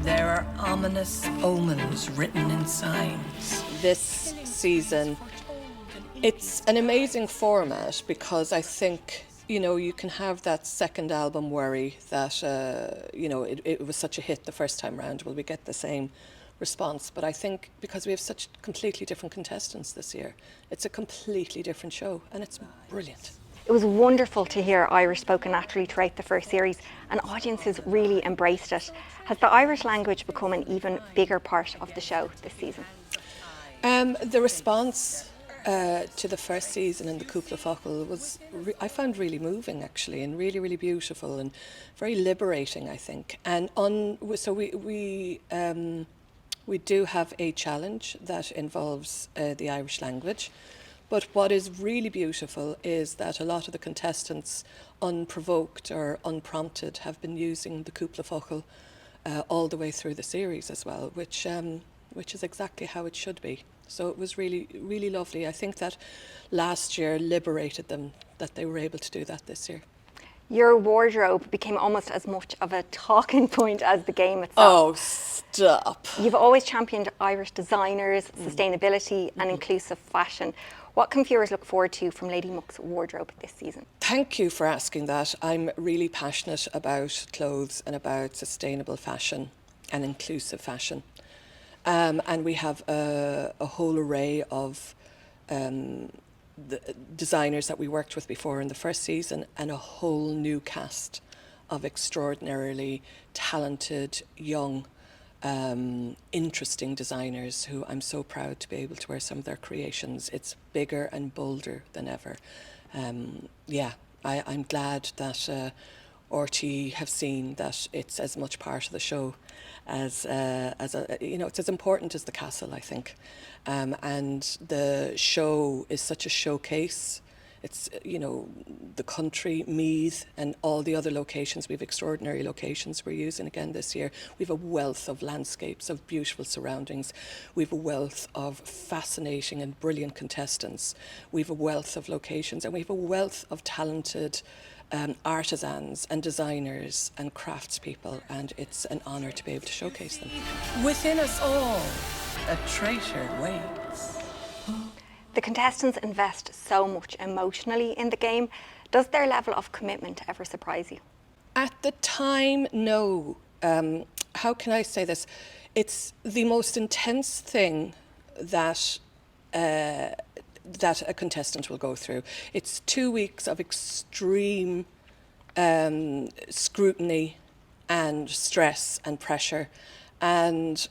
There are ominous omens written in signs. This season, it's an amazing format because I think, you know, you can have that second album worry that, you know, it was such a hit the first time round. Will we get the same response? But I think because we have such completely different contestants this year, it's a completely different show and it's brilliant. It was wonderful to hear Irish spoken naturally throughout the first series, and audiences really embraced it. Has the Irish language become an even bigger part of the show this season? The response to the first season in the Cúpla Focal was, I found really moving actually, and really, really beautiful and very liberating, I think. And so we do have a challenge that involves the Irish language. But what is really beautiful is that a lot of the contestants, unprovoked or unprompted, have been using the Cúpla Focal all the way through the series as well, which is exactly how it should be. So it was really, really lovely. I think that last year liberated them, that they were able to do that this year. Your wardrobe became almost as much of a talking point as the game itself. Oh, stop. You've always championed Irish designers, sustainability and inclusive fashion. What can viewers look forward to from Lady Muck's wardrobe this season? Thank you for asking that. I'm really passionate about clothes and about sustainable fashion and inclusive fashion. And we have a whole array of the designers that we worked with before in the first season, and a whole new cast of extraordinarily talented, young, interesting designers who I'm so proud to be able to wear some of their creations. It's bigger and bolder than ever. I'm glad that RT have seen that it's as much part of the show as it's as important as the castle, I think. And the show is such a showcase. It's, you know, the country, Meath, and all the other locations. We have extraordinary locations we're using again this year. We have a wealth of landscapes, of beautiful surroundings. We have a wealth of fascinating and brilliant contestants. We have a wealth of locations, and we have a wealth of talented artisans and designers and craftspeople, and it's an honour to be able to showcase them. Within us all, a traitor waits. The contestants invest so much emotionally in the game. Does their level of commitment ever surprise you? At the time, no. How can I say this? It's the most intense thing that a contestant will go through. It's 2 weeks of extreme scrutiny and stress and pressure, and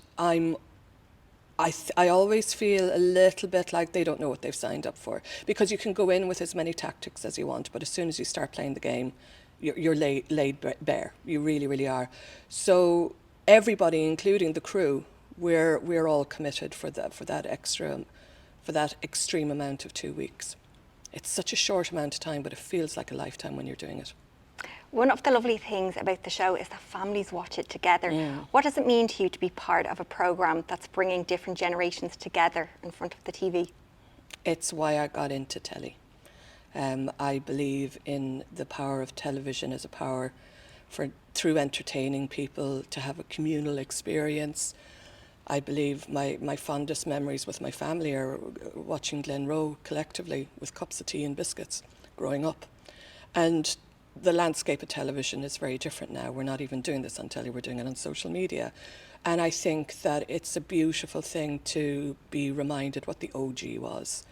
I always feel a little bit like they don't know what they've signed up for, because you can go in with as many tactics as you want, but as soon as you start playing the game, you're laid bare. You really, really are. So everybody, including the crew, we're all committed for that extreme amount of 2 weeks. It's such a short amount of time, but it feels like a lifetime when you're doing it. One of the lovely things about the show is that families watch it together. What does it mean to you to be part of a programme that's bringing different generations together in front of the TV? It's why I got into telly. I believe in the power of television as a power through entertaining people to have a communal experience. I believe my fondest memories with my family are watching Glenroe collectively with cups of tea and biscuits growing up. And the landscape of television is very different now. We're not even doing this on telly, we're doing it on social media. And I think that it's a beautiful thing to be reminded what the OG was,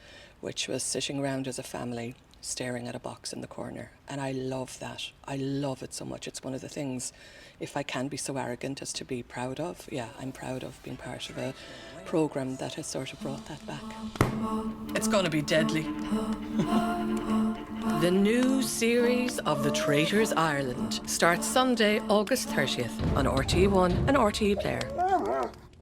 which was sitting around as a family, staring at a box in the corner. And I love that. I love it so much. It's one of the things, if I can be so arrogant as to be proud of, yeah, I'm proud of being part of a programme that has sort of brought that back. It's going to be deadly. The new series of the Traitors Ireland starts Sunday, August 30th on RTE1 and RTE Player.